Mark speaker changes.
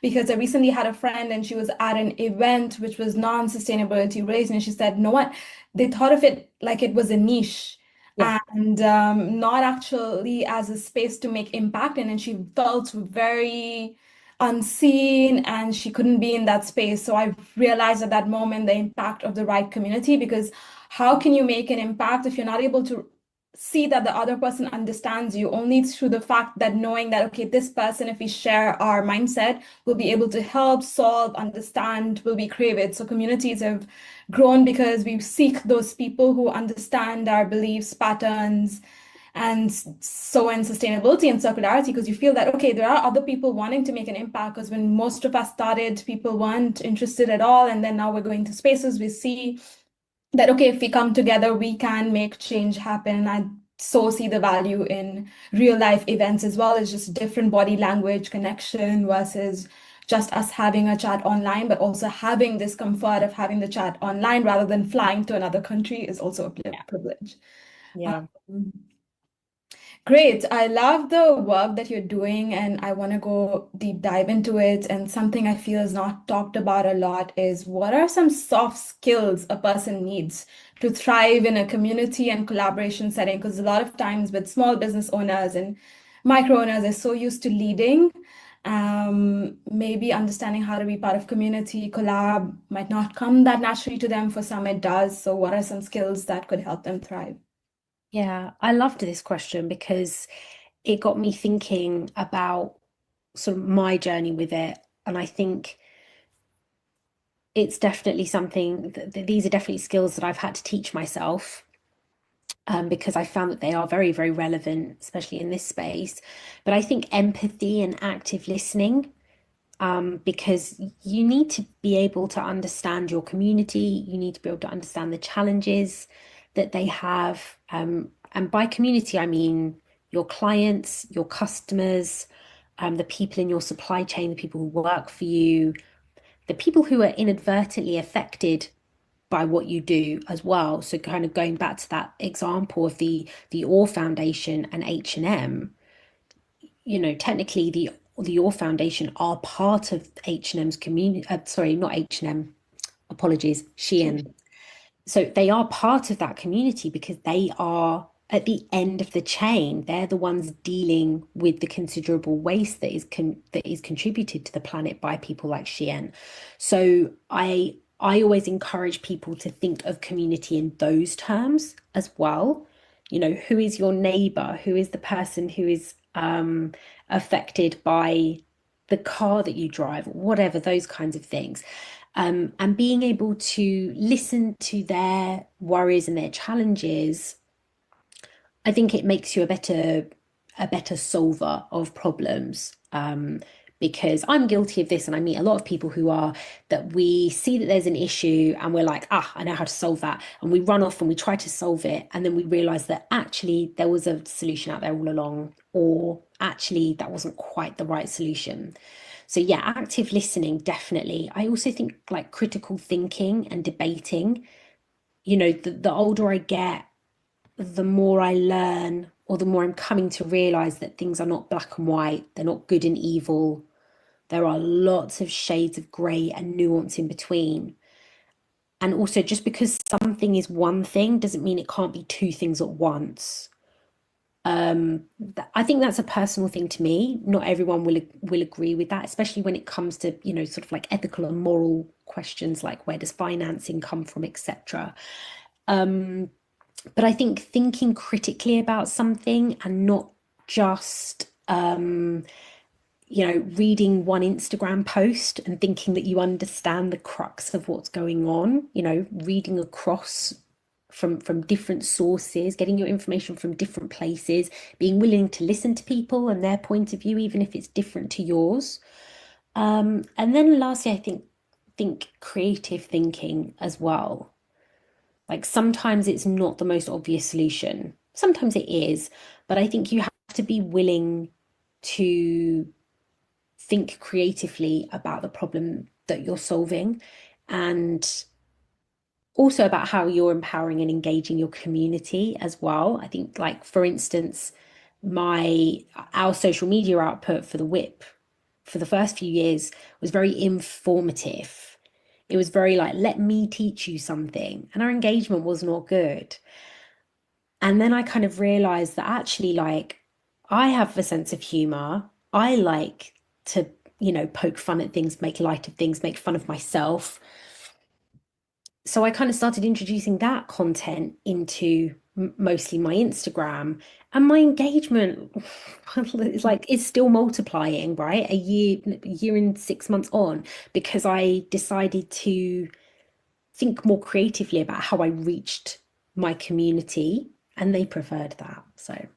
Speaker 1: because I recently had a friend and she was at an event which was non-sustainability related, and she said, "No what? They thought of it like it was a niche."
Speaker 2: Yeah.
Speaker 1: And not actually as a space to make impact in. And she felt very unseen and she couldn't be in that space. So I realized at that moment the impact of the right community, because how can you make an impact if you're not able to see that the other person understands you, only through the fact that knowing that, okay, this person, if we share our mindset, will be able to help, solve, understand, will be creative. So communities have grown because we seek those people who understand our beliefs, patterns, and so in sustainability and circularity, because you feel that, okay, there are other people wanting to make an impact, because when most of us started, people weren't interested at all. And then now we're going to spaces, we see that, okay, if we come together, we can make change happen. I so see the value in real life events as well. It's just different body language connection versus just us having a chat online, but also having this comfort of having the chat online rather than flying to another country is also a privilege.
Speaker 2: Yeah.
Speaker 1: Um, Great. I love the work that you're doing, and I want to go deep dive into it. And something I feel is not talked about a lot is, what are some soft skills a person needs to thrive in a community and collaboration setting? Because a lot of times with small business owners and micro owners, they're so used to leading. Maybe understanding how to be part of community collab might not come that naturally to them. For some, it does. So, what are some skills that could help them thrive?
Speaker 2: Yeah, I loved this question because it got me thinking about sort of my journey with it. And I think it's definitely something that these are definitely skills that I've had to teach myself, because I found that they are very, very relevant, especially in this space. But I think empathy and active listening, because you need to be able to understand your community, you need to be able to understand the challenges that they have. And by community, I mean your clients, your customers, the people in your supply chain, the people who work for you, the people who are inadvertently affected by what you do as well. So kind of going back to that example of the Orr Foundation and H&M, technically the Orr Foundation are part of H&M's community. Sorry, not H&M. Apologies, Shein. So they are part of that community because they are at the end of the chain. They're the ones dealing with the considerable waste that is contributed to the planet by people like Shein. So I always encourage people to think of community in those terms as well. Who is your neighbor? Who is the person who is affected by the car that you drive, whatever, those kinds of things. And being able to listen to their worries and their challenges, I think it makes you a better solver of problems. Because I'm guilty of this, and I meet a lot of people who are that we see that there's an issue and we're like, I know how to solve that. And we run off and we try to solve it. And then we realize that actually there was a solution out there all along, or actually that wasn't quite the right solution. So yeah, active listening, definitely. I also think like critical thinking and debating, the older I get, the more I learn, or the more I'm coming to realize that things are not black and white, they're not good and evil. There are lots of shades of grey and nuance in between. And also, just because something is one thing doesn't mean it can't be two things at once. I think that's a personal thing to me. Not everyone will agree with that, especially when it comes to, sort of like ethical and moral questions like where does financing come from, etc. But I think thinking critically about something and not just reading one Instagram post and thinking that you understand the crux of what's going on, reading across from different sources, getting your information from different places, being willing to listen to people and their point of view, even if it's different to yours. And then lastly, I think creative thinking as well. Like sometimes it's not the most obvious solution. Sometimes it is, but I think you have to be willing to think creatively about the problem that you're solving, and also about how you're empowering and engaging your community as well. I think, like, for instance, my our social media output for the whip for the first few years was very informative. It was very like, let me teach you something. And our engagement was not good. And then I kind of realized that actually, like, I have a sense of humor. I like to, poke fun at things, make light of things, make fun of myself. So I kind of started introducing that content into mostly my Instagram, and my engagement is like it's still multiplying, right? A year and 6 months on, because I decided to think more creatively about how I reached my community, and they preferred that. So